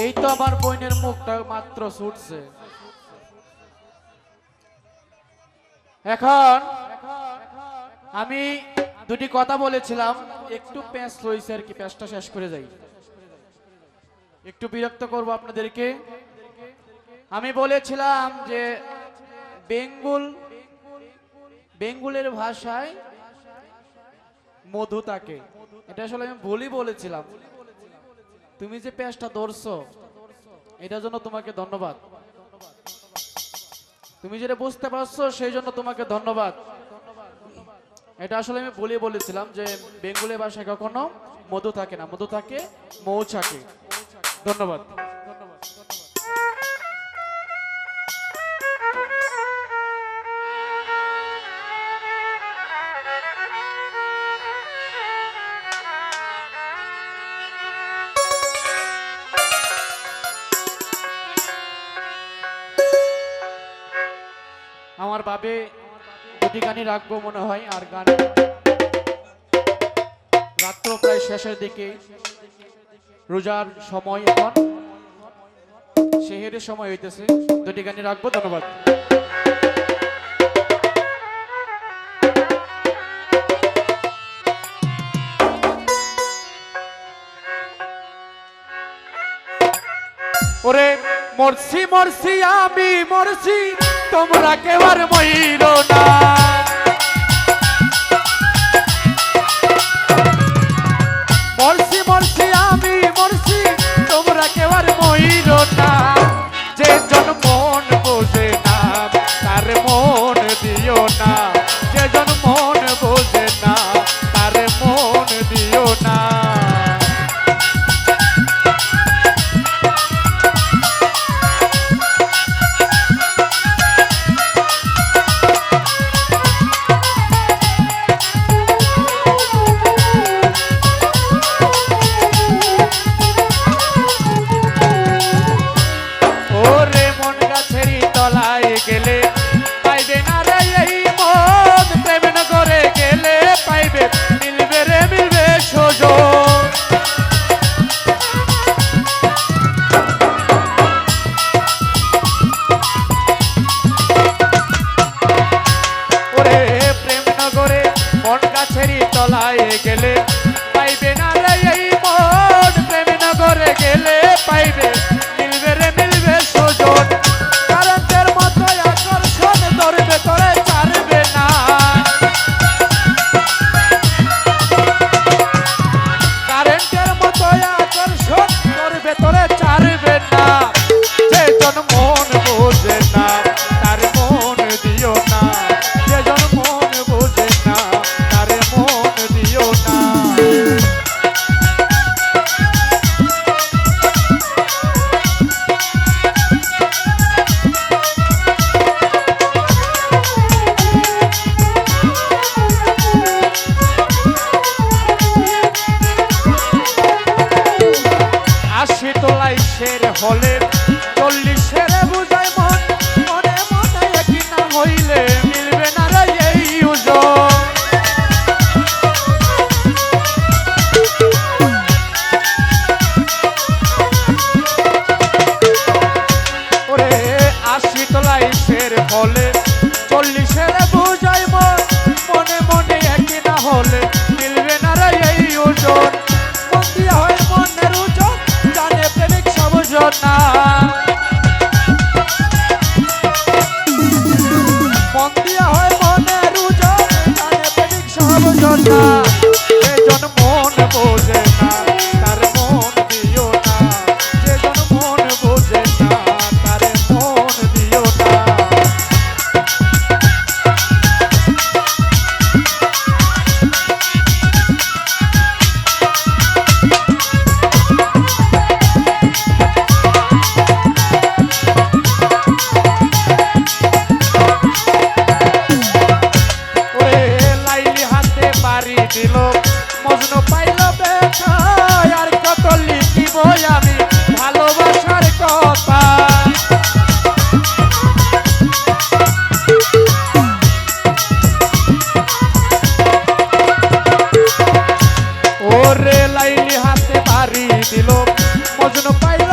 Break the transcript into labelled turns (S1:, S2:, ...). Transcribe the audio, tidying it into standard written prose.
S1: এই তো আমার বোনের মুখটা মাত্র ছুটছে। এখন আমি দুটি কথা বলেছিলাম, একটু প্যাঁচ রয়েছে আর কি, প্যাঁচটা শেষ করে যাই। একটু বিরক্ত করব আপনাদেরকে। আমি বলেছিলাম যে বেঙ্গুলের ভাষায় মধু থাকে, এটা আসলে আমি ভুলই বলেছিলাম। তুমি যে প্যাঁচটা ধরছো এটার জন্য তোমাকে ধন্যবাদ। তুমি যেটা বুঝতে পারছো সেই জন্য তোমাকে ধন্যবাদ। এটা আসলে আমি ভুলই বলেছিলাম যে বেঙ্গুলের ভাষায় কখনো মধু থাকে না, মধু থাকে মৌচাকে। ধন্যবাদ। আমার বাবে দুটি গানই রাখবো মনে হয়, আর গান রাত্র প্রায় শেষের দিকে, রোজার সময়, এখন সেহেরের সময় হইতেছে, দুটি গানই রাখবো। ধন্যবাদ। ওরে মরছি মরছি আমি মরছি, তোমরা কেউ আর মইরো না। মরছি মরছি আমি মরছি, তোমরা কেউ আর মইরো না। যে জন মন বোঝে না তার মন দিও না, যে জন মন বোঝে না তার মন দিও না। গেলে পাইবে না রে এই মন, প্রেম নগরে গেলে পাইবে, মিলবে রে মিলবে সুযোগ। ওরে প্রেম নগরে মন গাছেরই তলায় গেলে পাইবে না রে এই মন, প্রেম নগরে গেলে পাইবে, মিলবে রে মিলবে সুযোগ। হলে 40-এর বুঝাই মন, মনে মনে একই না হইলে মিলবে না রে এই ওজন। ওরে 80 তলাইশের হলে 40-এর বুঝাই মন, মনে মনে একই না হলে মিলবে না রে এই ওজন। মন দিয়া হয় মনের ওজন, জানে প্রেমিক না। মন দিয়া হয় মনের ওজন, জানে প্রেমিক সবজন না। যেজন মন বোঝে না তার মন দিও না, যেজন মন বোঝে না তার মন দিও না। দিল মজনু পাইল ব্যথা, আর কত লিখিব আমি ভালোবাসার কথা। ওরে লাইলি হাতে বাড়ি দিল মজনু পাইল